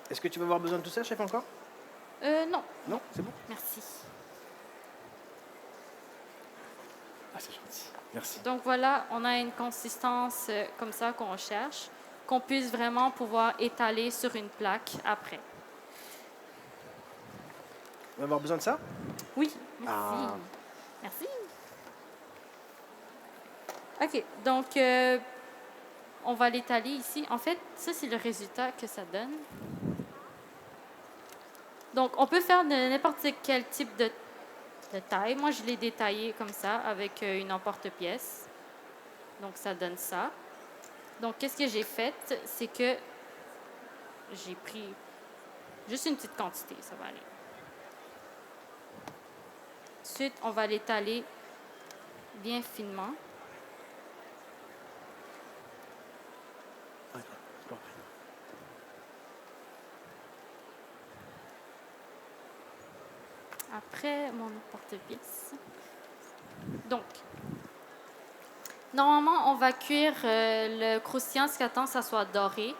Est-ce que tu vas avoir besoin de tout ça, chef, encore? Non, Non, c'est bon. merci. Ah, c'est gentil. Merci. Donc voilà, on a une consistance comme ça qu'on recherche, qu'on puisse vraiment pouvoir étaler sur une plaque après. On va avoir besoin de ça? Oui, merci. Ah. Merci. OK, donc on va l'étaler ici. En fait, ça, c'est le résultat que ça donne. Donc, on peut faire de n'importe quel type de taille. Moi, je l'ai détaillé comme ça avec une emporte-pièce. Donc, ça donne ça. Donc, qu'est-ce que j'ai fait? C'est que j'ai pris juste une petite quantité, ça va aller. Ensuite, on va l'étaler bien finement. Après mon porte-pièce. Donc, normalement, on va cuire le croustillant jusqu'à temps que ça soit doré,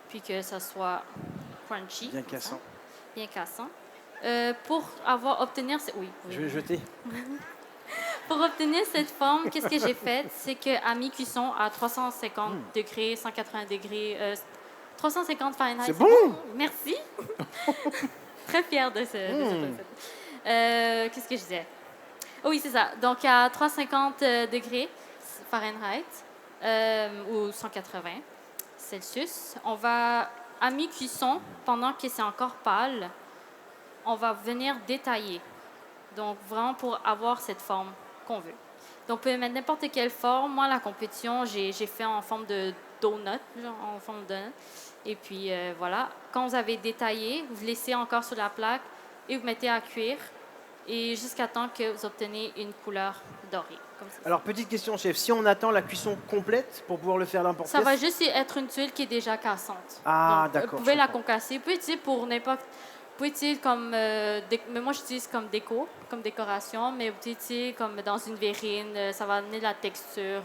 puis que ça soit crunchy. Bien comme cassant. ça. Bien cassant. Pour obtenir... Oui, oui. Je vais le jeter. Pour obtenir cette forme, qu'est-ce que j'ai fait? C'est qu'à mi-cuisson, à 350 degrés, 180 degrés, 350 Fahrenheit. C'est bon? Merci. Très fière de cette recette. Qu'est-ce que je disais? Oh oui, c'est ça. Donc, à 350 degrés Fahrenheit ou 180 Celsius, on va, à mi-cuisson, pendant que c'est encore pâle, on va venir détailler. Donc, vraiment pour avoir cette forme qu'on veut. Donc, on peut mettre n'importe quelle forme. Moi, la compétition, j'ai fait en forme de donut, genre en forme de donut. Et puis, voilà. Quand vous avez détaillé, vous laissez encore sur la plaque et vous mettez à cuire et jusqu'à temps que vous obtenez une couleur dorée. Comme ça. Alors, petite question, chef. Si on attend la cuisson complète pour pouvoir le faire l'emporter, Ça va juste être une tuile qui est déjà cassante. Ah, Donc, d'accord, vous pouvez je la comprends. concasser. Vous pouvez utiliser pour n'importe pouvez utiliser comme, mais moi j'utilise comme comme décoration, mais vous pouvez utiliser comme dans une verrine, ça va amener de la texture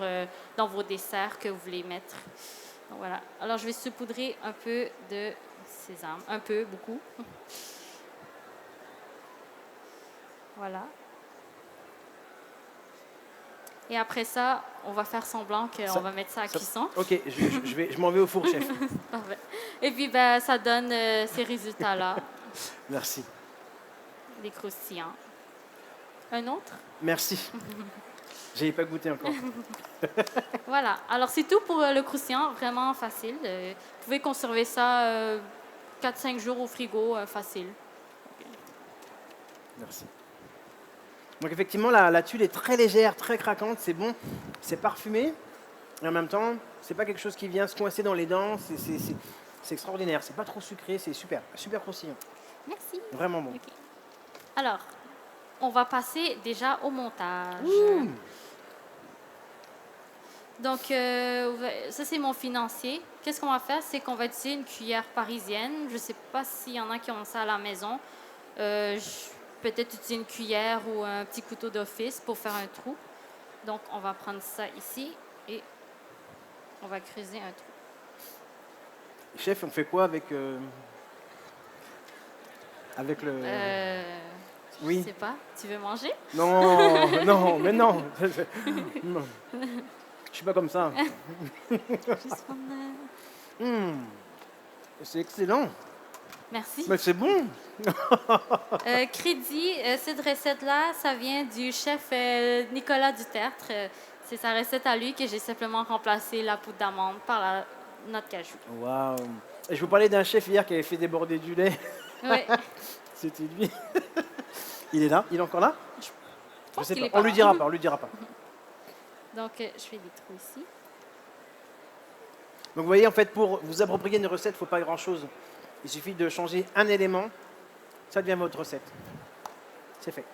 dans vos desserts que vous voulez mettre. Donc voilà. Alors je vais saupoudrer un peu de sésame, un peu, beaucoup. Voilà. Et après ça, on va faire semblant qu'on va mettre ça à cuisson. Ok, je m'en vais au four, chef. Parfait. Et puis, ben, ça donne ces résultats-là, Merci. des croustillants. Un autre? Merci. J'avais pas goûté encore. Voilà. Alors, c'est tout pour le croustillant. Vraiment facile. Vous pouvez conserver ça 4-5 jours au frigo, facile. Merci. Donc effectivement, la tuile est très légère, très craquante, c'est bon, c'est parfumé. Et en même temps, c'est pas quelque chose qui vient se coincer dans les dents, c'est extraordinaire. C'est pas trop sucré, c'est super, super croustillant. Merci. Vraiment bon. OK. Alors, on va passer déjà au montage. Ouh. Donc, ça, c'est mon financier. Qu'est-ce qu'on va faire? C'est qu'on va utiliser une cuillère parisienne. Je ne sais pas s'il y en a qui ont ça à la maison. Peut-être utiliser une cuillère ou un petit couteau d'office pour faire un trou. Donc, on va prendre ça ici et on va creuser un trou. Chef, on fait quoi avec le... Je Oui. ne sais pas. Tu veux manger? Non, non, mais non. Non. Je suis pas comme ça. Juste prendre, C'est excellent. Merci. Mais c'est bon. Crédit, cette recette-là, ça vient du chef Nicolas Dutertre. C'est sa recette à lui que j'ai simplement remplacé la poudre d'amande par la noix de cajou. Waouh. Et je vous parlais d'un chef hier qui avait fait déborder du lait. Oui. C'était lui. Il est là? Il est encore là? Je pense sais qu'il pas. est pas On lui là. dira pas, on lui dira pas. Donc, je fais des trous ici. Donc vous voyez, en fait, pour vous approprier une recette, il ne faut pas grand-chose. Il suffit de changer un élément, ça devient votre recette. C'est fait.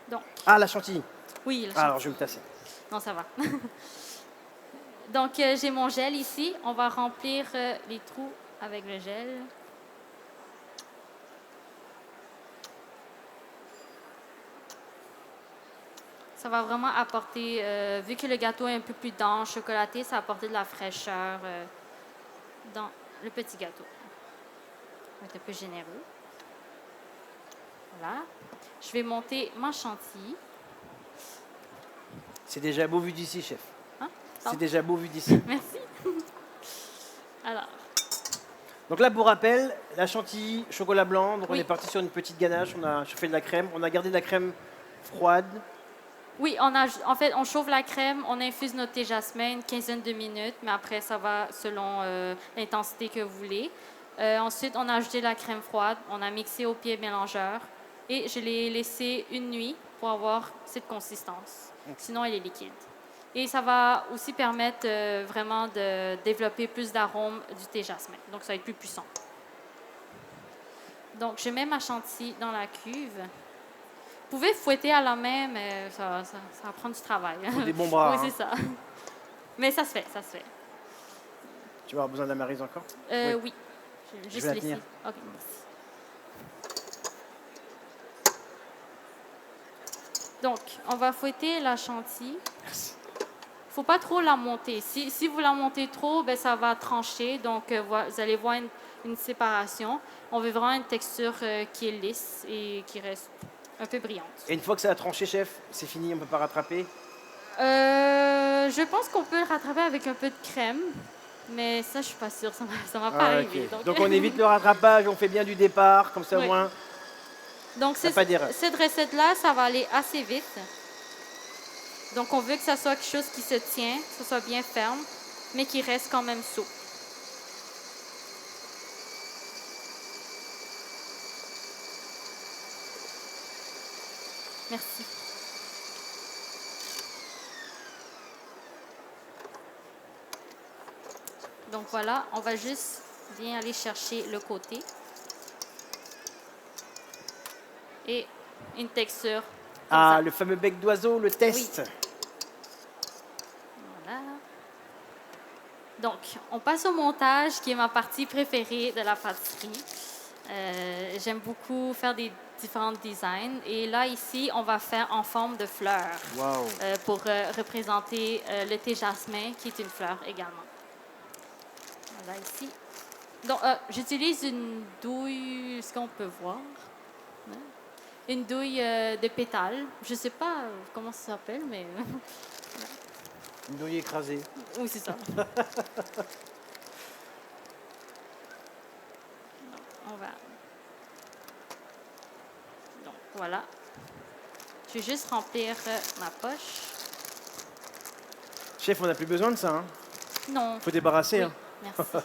Donc. Ah, la chantilly. Oui, Ah, alors je vais me tasser. Non, ça va. Donc, j'ai mon gel ici. On va remplir les trous avec le gel. Ça va vraiment apporter, vu que le gâteau est un peu plus dense, chocolaté, ça va apporter de la fraîcheur dans le petit gâteau. On va être un peu généreux. Voilà. Je vais monter ma chantilly. C'est déjà beau vu d'ici, chef. Hein? C'est déjà beau vu d'ici. Merci. Alors, Donc là, pour rappel, la chantilly, chocolat blanc. Donc on Oui. est parti sur une petite ganache. On a chauffé de la crème. On a gardé de la crème froide. oui, en fait, on chauffe la crème, on infuse notre thé jasmin une quinzaine de minutes, mais après, ça va selon l'intensité que vous voulez. Ensuite, on a ajouté la crème froide, on a mixé au pied mélangeur et je l'ai laissé une nuit pour avoir cette consistance. Sinon, elle est liquide. Et ça va aussi permettre vraiment de développer plus d'arômes du thé jasmin. Donc, ça va être plus puissant. Donc, je mets ma chantilly dans la cuve. Vous pouvez fouetter à la main, mais ça va prendre du travail. Faut des bons bras. Oui, hein. c'est ça. Mais ça se fait, ça se fait. Tu vas avoir besoin de la maryse encore? Oui. Je vais juste vais la laisser. tenir. OK, merci. Donc, on va fouetter la chantilly. Merci. Faut pas trop la monter. Si vous la montez trop, ben, ça va trancher. Donc, vous allez voir une séparation. On veut vraiment une texture qui est lisse et qui reste un peu brillante. Et une fois que ça a tranché, chef, c'est fini, on ne peut pas rattraper. Je pense qu'on peut le rattraper avec un peu de crème. Mais ça, je suis pas sûre. Ça va pas arriver. Ok. Donc on évite le rattrapage, on fait bien du départ, comme ça au Oui. moins. Donc, Y a pas d'erreur. cette recette-là, ça va aller assez vite. Donc, on veut que ça soit quelque chose qui se tient, que ça soit bien ferme, mais qui reste quand même souple. Merci. Donc, voilà, on va juste bien aller chercher le côté. Et une texture. Comme Ah, ça. le fameux bec d'oiseau, le test. Voilà. Donc, on passe au montage, qui est ma partie préférée de la pâtisserie. J'aime beaucoup faire des différents designs. Et là, ici, on va faire en forme de fleur Waouh. pour représenter le thé jasmin, qui est une fleur également. Voilà, ici. Donc, j'utilise une douille, est-ce qu'on peut voir? Ouais. Une douille de pétales. Je ne sais pas comment ça s'appelle, mais Une douille écrasée. oui, c'est ça. Donc, on va. Donc, voilà. Je vais juste remplir ma poche. Chef, on n'a plus besoin de ça. Hein. Non. Faut débarrasser. Oui, Hein. merci.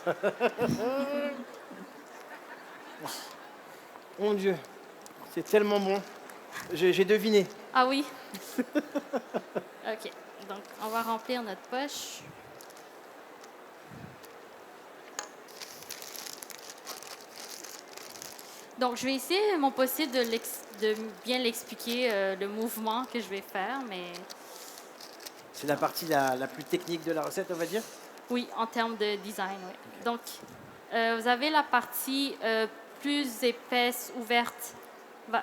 Mon Dieu, c'est tellement bon. J'ai deviné. Ah oui. OK. Donc, on va remplir notre poche. Donc, je vais essayer mon possible de bien l'expliquer, le mouvement que je vais faire, mais C'est la partie la plus technique de la recette, on va dire. oui, en termes de design, oui. Donc, vous avez la partie plus épaisse, ouverte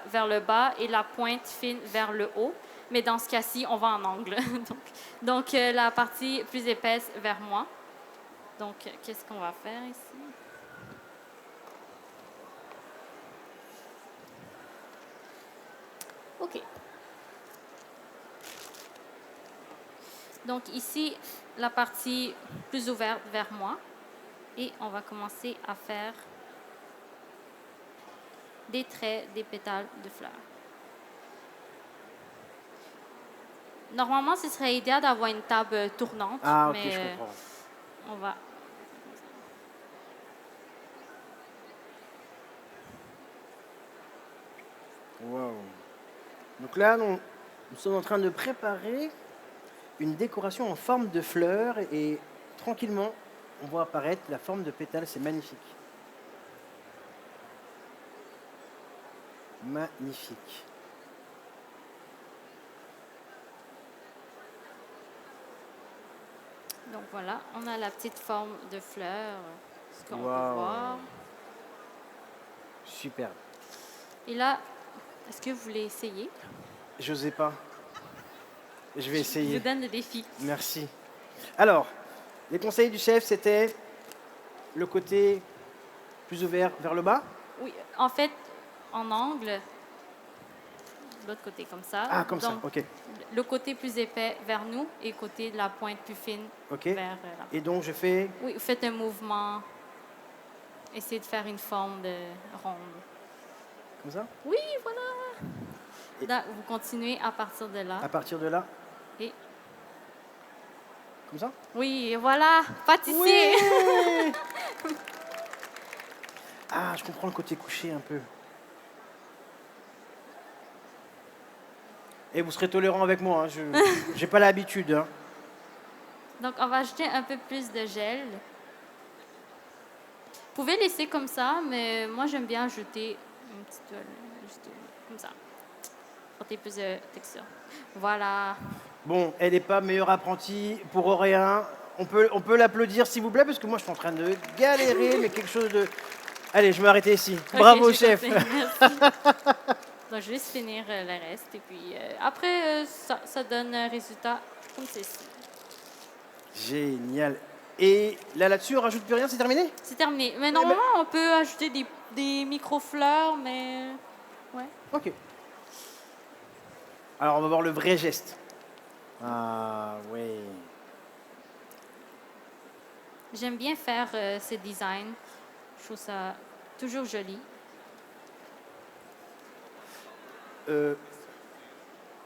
vers le bas et la pointe fine vers le haut. Mais dans ce cas-ci, on va en angle. donc, la partie plus épaisse vers moi. Donc, qu'est-ce qu'on va faire ici? OK. Donc, ici, la partie plus ouverte vers moi. Et on va commencer à faire des traits, des pétales de fleurs. Normalement, ce serait idéal d'avoir une table tournante, Ah, ok, mais je comprends. on va. Waouh. Donc là, nous sommes en train de préparer une décoration en forme de fleurs et tranquillement, on voit apparaître la forme de pétales. C'est magnifique. Magnifique. Donc voilà, on a la petite forme de fleur, ce qu'on peut Waouh. voir. Superbe. Et là, est-ce que vous voulez essayer? J'osais pas. Je vais Je essayer. vous donne le défi. Merci. Alors, les conseils du chef, c'était le côté plus ouvert vers le bas. Oui, en fait, en angle, de l'autre côté, comme ça. Ah, comme ça, Donc, ok. le côté plus épais vers nous et le côté de la pointe plus fine Ok. vers là. Et donc, je fais Oui, vous faites un mouvement. Essayez de faire une forme de ronde. comme ça. Oui, voilà. Et- Là, vous continuez à partir de là. À partir de là, Et comme ça. oui, et voilà, pâtissier. Oui. Ah, je comprends le côté couché un peu. Et vous serez tolérant avec moi, hein, je n'ai pas l'habitude. Hein. Donc, on va ajouter un peu plus de gel. Vous pouvez laisser comme ça, mais moi, j'aime bien ajouter une petite toile, juste comme ça. Porter plus de texture. Voilà. Bon, elle n'est pas meilleure apprentie pour rien. On peut l'applaudir, s'il vous plaît, parce que moi, je suis en train de galérer, mais quelque chose de... Allez, je vais m'arrêter ici. Ok, Bravo, j'ai chef. compris, merci. Donc, je vais juste finir le reste. Et puis, après, ça donne un résultat comme ceci. Génial. Et là-dessus, on rajoute plus rien, c'est terminé? C'est terminé. Mais normalement, on peut ajouter des micro-fleurs, mais... Ouais. Ok. Alors, on va voir le vrai geste. Ah, oui. J'aime bien faire ces designs. Je trouve ça toujours joli.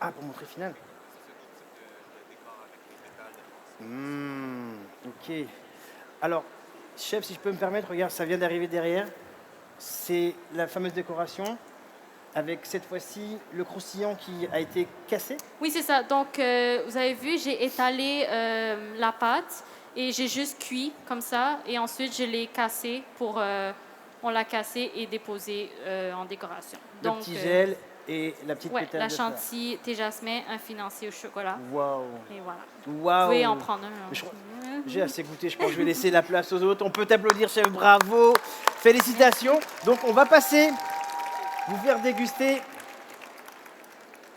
Ah, pour montrer final. Ok. Alors, chef, si je peux me permettre, regarde, ça vient d'arriver derrière. C'est la fameuse décoration avec cette fois-ci le croustillant qui a été cassé. Oui, c'est ça. Donc, vous avez vu, j'ai étalé la pâte et j'ai juste cuit comme ça. Et ensuite, je l'ai cassé pour... on l'a cassé et déposé en décoration. Le petit gel et la petite ouais, pétale la de fleur. chantilly thé jasmin, un financier au chocolat. Waouh. Et voilà. Waouh. Vous pouvez en prendre un. Mais je crois- J'ai assez goûté, je pense que je vais laisser la place aux autres. On peut t'applaudir, chef, bravo. Félicitations. Donc, on va passer, vous faire déguster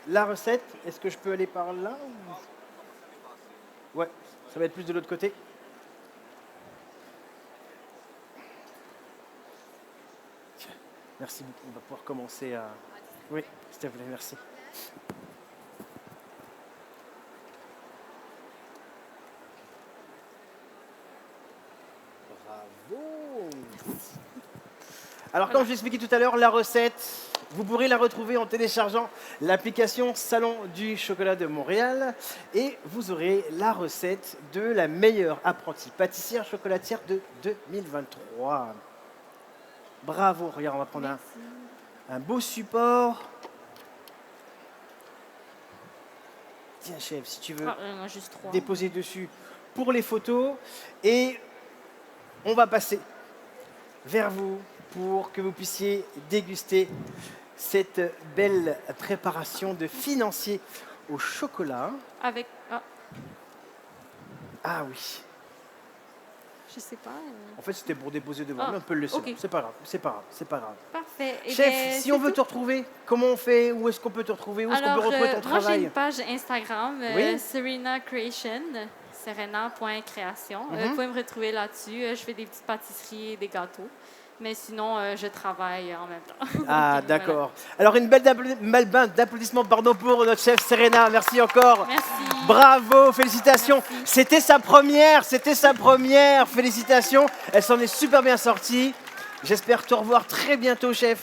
la recette. Est-ce que je peux aller par là Ouais, ça va être plus de l'autre côté. Tiens, merci beaucoup. On va pouvoir commencer à... Oui, s'il te plaît, merci. Bravo. Alors, comme je l'expliquais tout à l'heure, la recette, vous pourrez la retrouver en téléchargeant l'application Salon du chocolat de Montréal et vous aurez la recette de la meilleure apprentie pâtissière chocolatière de 2023. Bravo, regarde, on va prendre un beau support. Tiens, chef, si tu veux juste 3. déposer dessus pour les photos et on va passer vers vous pour que vous puissiez déguster cette belle préparation de financier au chocolat. Avec... Ah oui. Je sais pas. En fait, c'était pour déposer devant, mais on peut le laisser. Ok. C'est pas grave, c'est pas grave, c'est pas grave. Parfait. Eh Chef, bien, si c'est on veut tout. te retrouver, comment on fait? Où est-ce qu'on peut te retrouver? Où est-ce qu'on peut retrouver ton moi, j'ai travail? une page Instagram, Oui. Serena Creation, serena.création. Vous pouvez me retrouver là-dessus. Je fais des petites pâtisseries et des gâteaux. Mais sinon, je travaille en même temps. Ah, Donc, d'accord. Alors, une belle d'applaudissements pour notre chef Serena. Merci encore. voilà. Merci. Bravo, félicitations. Merci. C'était sa première. Félicitations. Elle s'en est super bien sortie. J'espère te revoir très bientôt, chef.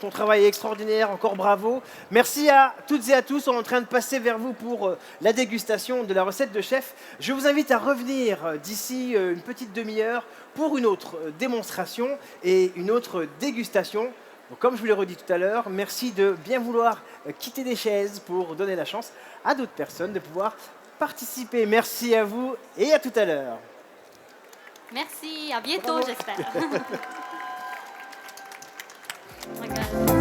Ton travail est extraordinaire, encore bravo. Merci à toutes et à tous. On est en train de passer vers vous pour la dégustation de la recette de chef. Je vous invite à revenir d'ici une petite demi-heure pour une autre démonstration et une autre dégustation. Donc, comme je vous l'ai redit tout à l'heure, merci de bien vouloir quitter les chaises pour donner la chance à d'autres personnes de pouvoir participer. Merci à vous et à tout à l'heure. Merci. À bientôt, Bravo. j'espère. Oh my God.